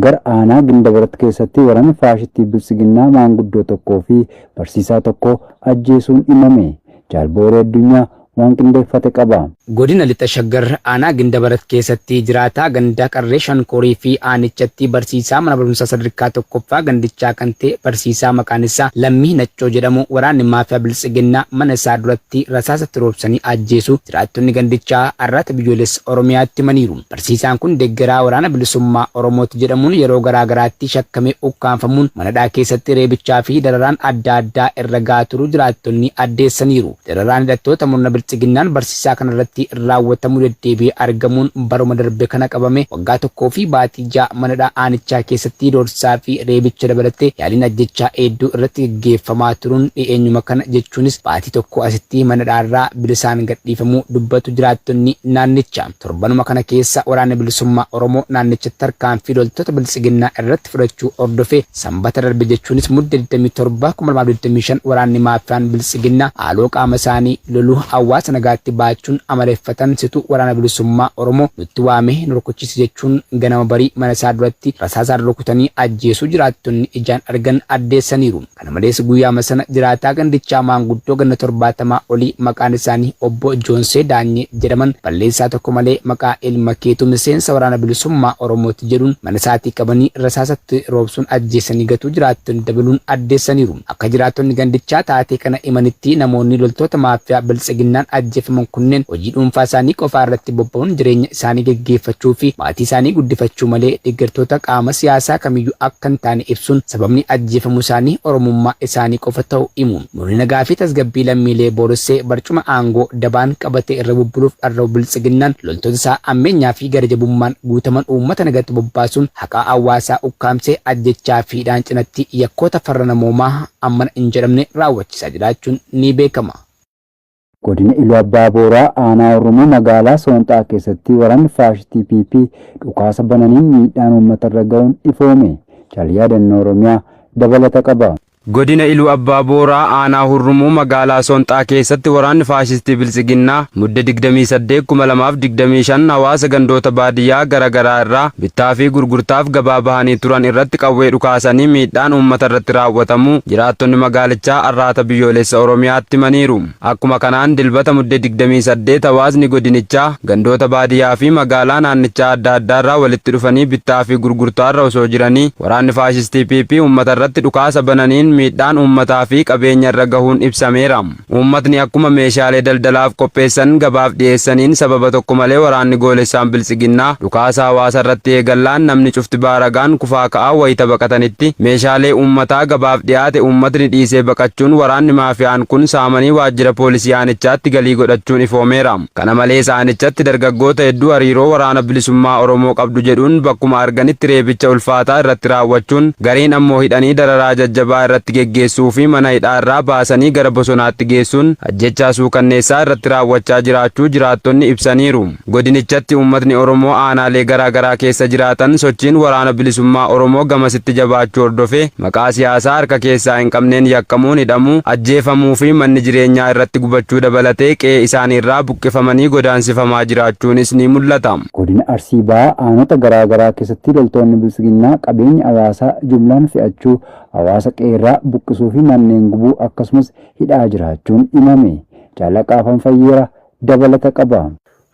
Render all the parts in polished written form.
shaggar aanaa Gindabarat keessatti waraana faashistii Bilisiginnaa maanguddoo tokkoo fi barsiisaa tokko ajjeesuun himame. Jaalbooree Addunyaa waan qindeeffate qaba. Godina lixa shaggar aanaa Gindabarat keessatti jiraataa gandaa qarree Shankoorii fi aanichatti barsiisaa mana barumsaa sadarkaa tokkoffaa gandichaa kan ta'e barsiisaa maqaan isaa Lammii Naccoo jedhamu waraanni maafiyaa Bilisiginnaa mana isaa duratti rasaasatti roobsanii ajjeesu jiraattonni gandichaa arraata biyyoolessa Oromiyaatti himaniiru. Barsiisaan kun deeggaraa waraana bilisummaa Oromooti jedhamuun yeroo garaa garaatti shakkamee ukkaanfamuun manadhaa keessatti reebichaa fi dararaan adda addaa irra gahaa turuu jiraattonni addeessaniiru. Dararaan hidhattoota murna Bilisiginnaan barsiisaa kanarratti raawwatamuu deddeebi'ee argamuun baruma darbe kana qabame waggaa tokkoo fi baatii ja'a manadhaa aanichaa keessatti doorsaa fi reebicha dabalatee yaaliin ajjechaa hedduu irratti gaggeeffamaa turuun dhiyeenyuma kana jechuunis baatii tokko asitti manadhaarraa bilisaan gadhiifamuu dubbatu jiraattonni naannicha. Torbanuma kana keessa waraanni bilisummaa Oromoo naannichatti tarkaanfii loltoota Bilisiginnaa irratti fudhachuu hordofee sanbata darbe jechuunis mudda 27 2025 waraanni maafiyaan Bilisiginnaa haaloo qaama isaanii loluu hawaasa nagaatti baachuun amaleeffatan situ waraana bilisummaa Oromoo nutti waamee nu rukuchise jechuun ganama barii mana isaa duratti rasaasaan rukutanii ajjeesuu jiraattonni ijaan argan addeessaniiru. Kana malees guyyaa sana jiraataa gandichaa maanguddoo ganna 70 olii maqaan isaanii obbo Joonsee Daanyee jedhaman balleessaa tokko malee maqaa ilma keetu miseensa waraana bilisummaa Oromooti jedhuun mana isaatii qabanii rasaasatti roobsuun ajjeesanii gatuu jiraattonni dabaluun addeessaniiru. Akka jiraattonni gandichaa taatee kana himanitti namoonni loltoota maafiyaa Bilisiginnaan ajjeefaman kunneen hojii dhuunfaa isaanii qofaa irratti bobba'uun jireenya isaanii gaggeeffachuu fi maatii isaanii guddifachuu malee deeggartoota qaama siyaasaa kamiyyuu akka hin taane ibsuun sababni ajjeefamuu isaanii Oromummaa isaanii qofa ta'uu himu. Murni nagaa fi tasgabbii lammiilee booressee barcuma aangoo dabaan qabatee irra bubbuluuf dharra'u Bilisiginnaan loltoota isaa ammeenyaa fi garajabummaan guutaman uummata nagaatti bobbaasuun haqaa hawaasaa ukkaamsee ajjechaa fi hidhaan cinatti yakkoota farra namoomaa ammana hin jedhamne raawwachiisaa jiraachuun ni beekama. Godina Iluu Abbaa Booraa aanaa Oromoo magaalaa Soonxaa keessatti waraanni faashistii PP dhukaasa bananiin miidhaan uummata irra ga'uun ifoome. Yaadannoo Oromiyaa dabalata qaba. Godina Iluu Abbaa Booraa aanaa Hurrumuu magaalaa Soonxaa keessatti waraanni faashistii Bilisiginnaa mudda 28 2025 hawaasa gandoota baadiyyaa garaagaraa irraa bittaa fi gurgurtaaf gabaa bahanii turan irratti qawwee dhukaasanii miidhaan uummata irratti raawwatamu jiraattonni magaalichaa arraata biyyoolessa Oromiyaatti himaniiru. Akkuma kanaan dilbata mudda 28 hawaasni godinichaa gandoota baadiyyaa fi magaalaa naannichaa adda addaa irraa walitti dhufanii bittaa fi gurgurtaa irra osoo jiranii waraanni faashistii PP uummata irratti dhukaasa bananiin miidhaan uummataa fi qabeenya irra gahuun ibsameera. Uummatni akkuma meeshaalee daldalaaf qopheessan gabaaf dhiyeessaniin sababa tokko malee waraanni goolessaan Bilisiginnaa dhukaasa hawaasa irratti eegallaan namni cufti baaragaan kufaa ka'aa wayita baqatanitti meeshaalee uummataa gabaaf dhiyaate uummatni dhiisee baqachuun waraanni maafiyaan kun saamanii waajjira poolisii aanichaatti galii godhachuun ifoomeera. Kana malees aanichatti dargaggoota hedduu hariiroo waraana bilisummaa Oromoo qabdu jedhuun bakkuma arganitti reebicha ulfaataa irratti raawwachuun gariin ammoo hidhanii dararaa jajjabaa irratti geggeessuu fi mana hidhaarraa baasanii gara bosonaatti geessuun ajjechaa suukanneessaa irratti raawwachaa jiraachuu jiraattonni ibsaniiru. Godinichatti uummatni Oromoo aanaalee garaagaraa keessa jiraatan sochiin waraana bilisummaa Oromoo gamasitti jabaachuu hordofee maqaa siyaasaa harka keessaa hin qabneen yakkamuun hidhamuu, ajjeefamuu fi manni jireenyaa irratti gubachuu dabalatee qe'ee isaaniirraa buqqifamanii godaansifamaa jiraachuunis ni mul'ata. Godina Arsii Bahaa aanota garaagaraa keessatti loltoonni Bilisiginnaa qabeenya hawaasaa jumlaan fe'achuu hawaasa qeerraa buqqisuu fi manneen gubuu akkasumas hidhaa jiraachuun himame. Jaalaqaafan Fayyeera dabalata qaba.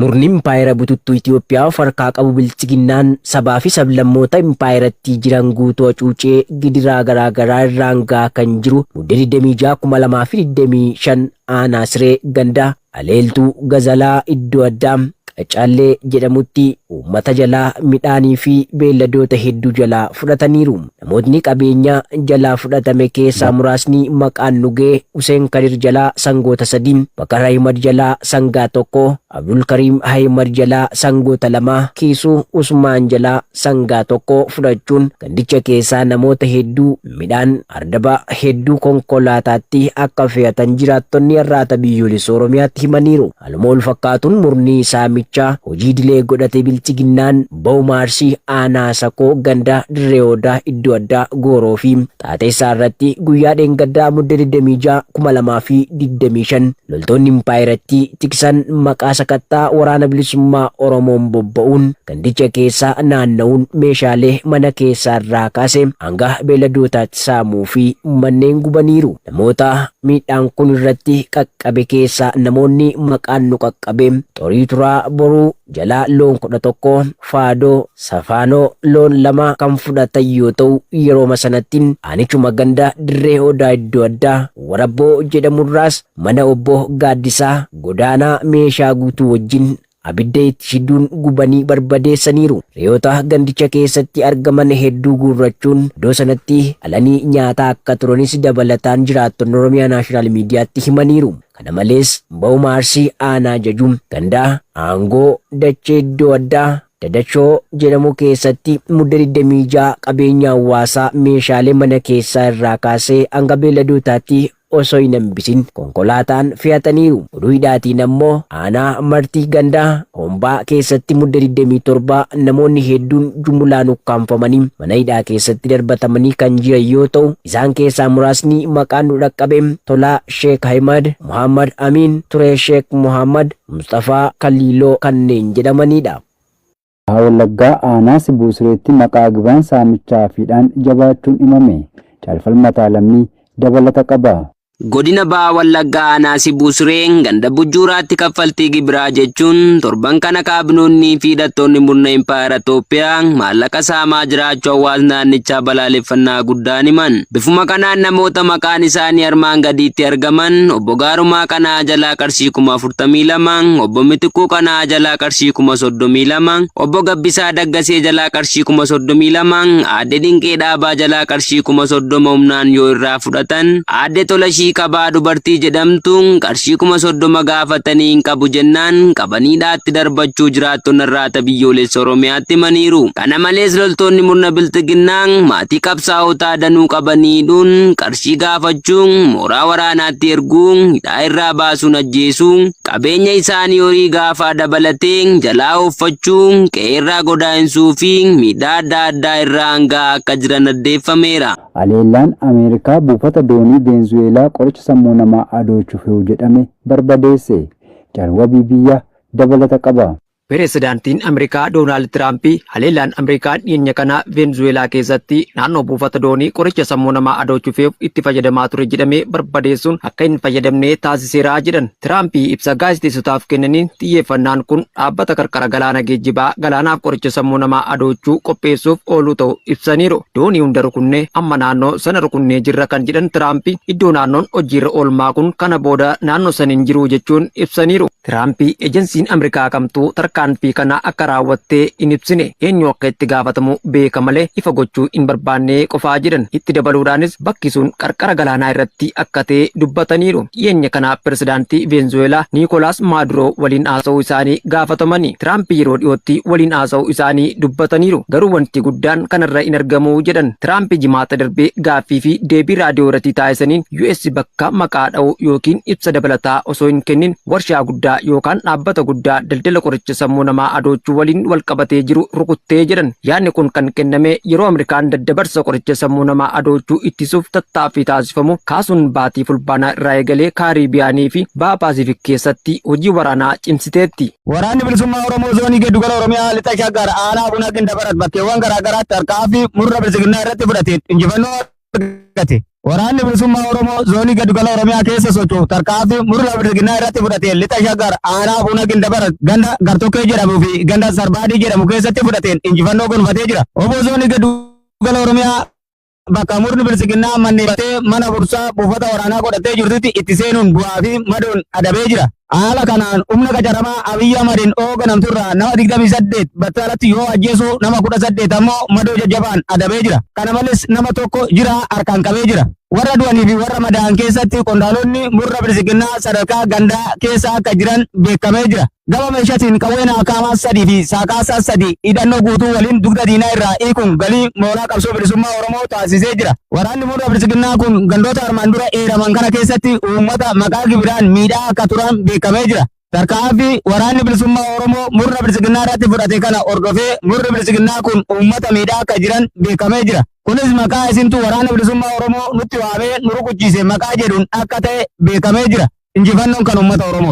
Murni impaayera bututtuu Itoophiyaa farkaa qabu Bilisiginnaan sabaa fi sablammoota impaayeratti jiran guutuu hacuucee gidiraa garaagaraa irraan gahaa kan jiru mudda 26 2025 aanaa Siree Gandaa Aleeltuu Gazalaa Iddoo Addaa Qacaallee jedhamutti uummata jalaa midhaanii fi beelladoota hedduu jalaa fudhataniiru. Namootni qabeenya jalaa fudhatame keessaa muraasni maqaan Nugee Huseen Kadir jalaa sangoota 3, Bakar Ahimad jalaa sangaa 1, Abdul Karim Ahimad jalaa sangoota 2, Kiisuu Usmaan jalaa sangaa 1 fudhachuun gandicha keessaa namoota hedduu midhaan ardaba hedduu konkolaataatti akka fe'atan jiraattonni arraata biyyoolessa Oromiyaatti himaniiru. Haaluma wal fakkaatuun murni saamichaa hojii dilee godhate bilchiginnaan ba'umaarsii aanaa sakoo ganda dirree odaa iddoo addaa gooroo fi xaateessaa irratti guyyaa dheengaddaa mudda 26/2025 loltoonni impaayiratti tiksan maqaa sakattaa waraana bilisummaa Oromoon bobba'uun gandicha keessa naanna'uun meeshaalee mana keessaa irraa kaase hanga beeladootaatti saamuu fi manneen gubaniiru. Namoota miidhaan kun irratti qaqqabe keessa namoonni maqaan nu qaqqabe Xorii Turaa Boruu jalaa loon 11 Faadoo Safaanoo loon 2 kan fudhatan yoo ta'u yeroo sanatti aanichuma ganda dirree odaa iddoo addaa Warabboo jedhamurraas mana obbo Gaaddisaa godaanaa meeshaa guutuu wajjin abidda itti shiduun gubanii barbadeessaniiru. Re'oota gandicha keessatti argaman hedduu guurrachuun iddoo sanatti alanii nyaataa akka turanis dabalataan jiraattonni Oromiyaa Naashinaal Miidiyaatti himaniiru. Kana malees ba'umaarsii aanaa jajuun gandaa aangoo dachee iddoo addaa Dadachoo jedhamu keessatti mudda 26 qabeenya hawaasaa meeshaalee mana keessaa irraa kaasee hanga beeladootaatti osoo hin hambisin konkolaataan fe'ataniiru. Oduu hidhaatiin ammoo aanaa martii gandaa hombaa keessatti mudda 27 namoonni hedduun jumlaan ukkaanfamanii mana hidhaa keessatti darbatamanii kan jiran yoo ta'u isaan keessaa muraasni maqaan nu dhaqqabe Tolaa Sheek Ahmad, Muhammad Amin, Turee Sheek Muhammad, Mustafaa Kaliiloo kanneen jedhamanidha. Wallaggaa aanaa Sibuu Sireetti maqaa gibaan saamichaa fiidhaan jabaachuun himame. Caalfalmataa lammii dabalata qaba. Godina Bahaa Wallaggaa aanaa Sibuu Sireen ganda Bujjuuraatti kaffaltii gibiraa jechuun torban kana kaabinoonnii fi hidhattoonni murna impaayera Itoophiyaa maallaqa saamaa jiraachuu hawaasa naannichaa balaaleffannaa guddaan himan. Bifuma kanaan namoota maqaan isaanii armaan gadiitti argaman obbo Gaarumaa Qanaa jalaa qarshii 42,000, obbo Mitiquu Qanaa jalaa qarshii 32,000, obbo Gabbisaa Daggasee jalaa qarshii 32,000, aadde Dinqee Dhaabaa jalaa qarshii 30,000 humnaan yoo irraa fudhatan, aadde Tolashii Kabaa dubartii jedhamtuun qarshii 30,000 gaafatanii hin qabu jennaan qabaniidhaatti darbachuu jiraattonni irraata biyyoolessa Oromiyaatti himaniiru. Kana malees loltoonni murna bilxiginnaa maatii qabsaa'otaa danuu qabaniidhuun qarshii gaafachuun mooraa waraanaatti erguun hidhaa irraa baasuun ajjeesuun qabeenya isaanii horii gaafaa dabalatee jalaa ooffachuun qe'ee irraa godaansuu fi miidhaa adda addaa irraa hangaa akka jiran addeeffameera. Aleellaan Ameerikaa buufata doonii Veenzuweelaa qoricha sammuu namaa adoochuuf jedhame barbadeesse. Jalwabii biyya dabalata qaba. Pireesidaantiin Ameerikaa Doonaald Tiraamp haleellaan Ameerikaan dhiyeenya kana Veenzuweelaa keessatti naannoo buufata doonii qoricha sammuu namaa adoochuuf itti fayyadamaa ture jedhamee barbadeessuun akka hin fayyadamne taasiseera jedhan. Tiraamp ibsa gaazexeessotaaf kennaniin xiyyeeffannaan kun dhaabbata qarqara galaana geejjibaa galaanaaf qoricha sammuu namaa adoochuu qopheessuuf ooluu ta'u ibsaniiru. Doonii hunda rukunnee amma naannoo sana rukunnee jirra kan jedhan Tiraamp iddoo naannoon hojiirra oolmaa kun kana booda naannoo sana hin jiru jechuun ibsaniiru. Tiraamp ejensiin Ameerikaa kamtuu tarkaanfii kana akka raawwattee hin ibsine eenyu akka itti gaafatamu beeka malee ifa gochuu hin barbaanne qofaa jedhan. Itti dabaluudhaanis bakki sun qarqara galaanaa irratti akka ta'e dubbataniiru. Dhiyeenya kana pireesidaantii Veenzuweelaa Niikolaas Maaduroo waliin haasa'uu isaanii gaafatamanii Tiraamp yeroo dhiyootti waliin haasa'uu isaanii dubbataniiru. Garuu wanti guddaan kanarra hin argamu jedhan. Tiraamp jimaata darbee gaaffii fi deebii raadiyoo irratti taasisaniin US bakka maqaa dha'u yookiin ibsa dabalataa osoo hin kennin warshaa guddaa yookaan dhaabbata guddaa daldala qoricha sammuu namaa adoochuu waliin wal qabatee jiru rukuttee jedhan. Yaadni kun kan kenname yeroo Ameerikaan daddabarsa qoricha sammuu namaa adoochuu ittisuuf tattaaffii taasifamu kaasuun baatii fulbaanaa irraa eegalee Kaaribiyaanii fi Baha Paasifik keessatti hojii waraanaa cimsiteetti. Waraanni bilisummaa Oromoo zoonii giddugala Oromiyaa lixa shaggar aanaa buna gindabarat bakkeewwan garaagaraatti harkaa fi murna bilisiginnaa irratti fudhatee injifannoo argate. Waraanni bilisummaa Oromoo zoonii giddugala Oromiyaa keessa socho'u tarkaanfii murna bilisiginnaa irratti fudhatee lixa shaggar aanaa buna gindabarat ganda gartokkee jedhamuu fi ganda sarbaadii jedhamu keessatti fudhateen injifannoo gonfatee jira. Obbo zoonii giddugala Oromiyaa bakka murni bilisiginnaa manneefatee mana bursaa buufata waraanaa godhatee jirtutti itti seenuun bu'aa fi madoon adabee jira. Haala kanaan humna qacaramaa Abiyyi Ahmadiin hoogganamturraa nama 28 battalatti yoo ajjeesu nama 18 ammoo madoo jajjabaan adabee jira. Kana malees nama tokko jira harkaan qabee jira. Warra du'anii fi warra madaa'an keessatti qondaalonni murna bilisiginnaa sadarkaa gandaa keessa akka jiran beekamee jira. Gama meeshaatiin qawween akaamaa 3 fi saakaasaa 3 hidhannoo guutuu waliin dugda diinaa irraa hiikuun galii mooraa qabsoo bilisummaa Oromoo taasisee jira. Waraanni murna bilisiginnaa kun gandoota armaan dura eeraman kana keessatti uummata maqaa gibiraan miidhaa akka turan beekamee jira. Tarkaanfii waraanni bilisummaa Oromoo murna bilisiginnaa irratti fudhate kana hordofee murni bilisiginnaa kun uummata miidhaa akka jiran beekamee jira. Kunis maqaa isintu waraana bilisummaa Oromoo nutti waamee nu rukuchiise maqaa jedhuun akka ta'e beekamee jira. Injifannoon kan uummata Oromoo.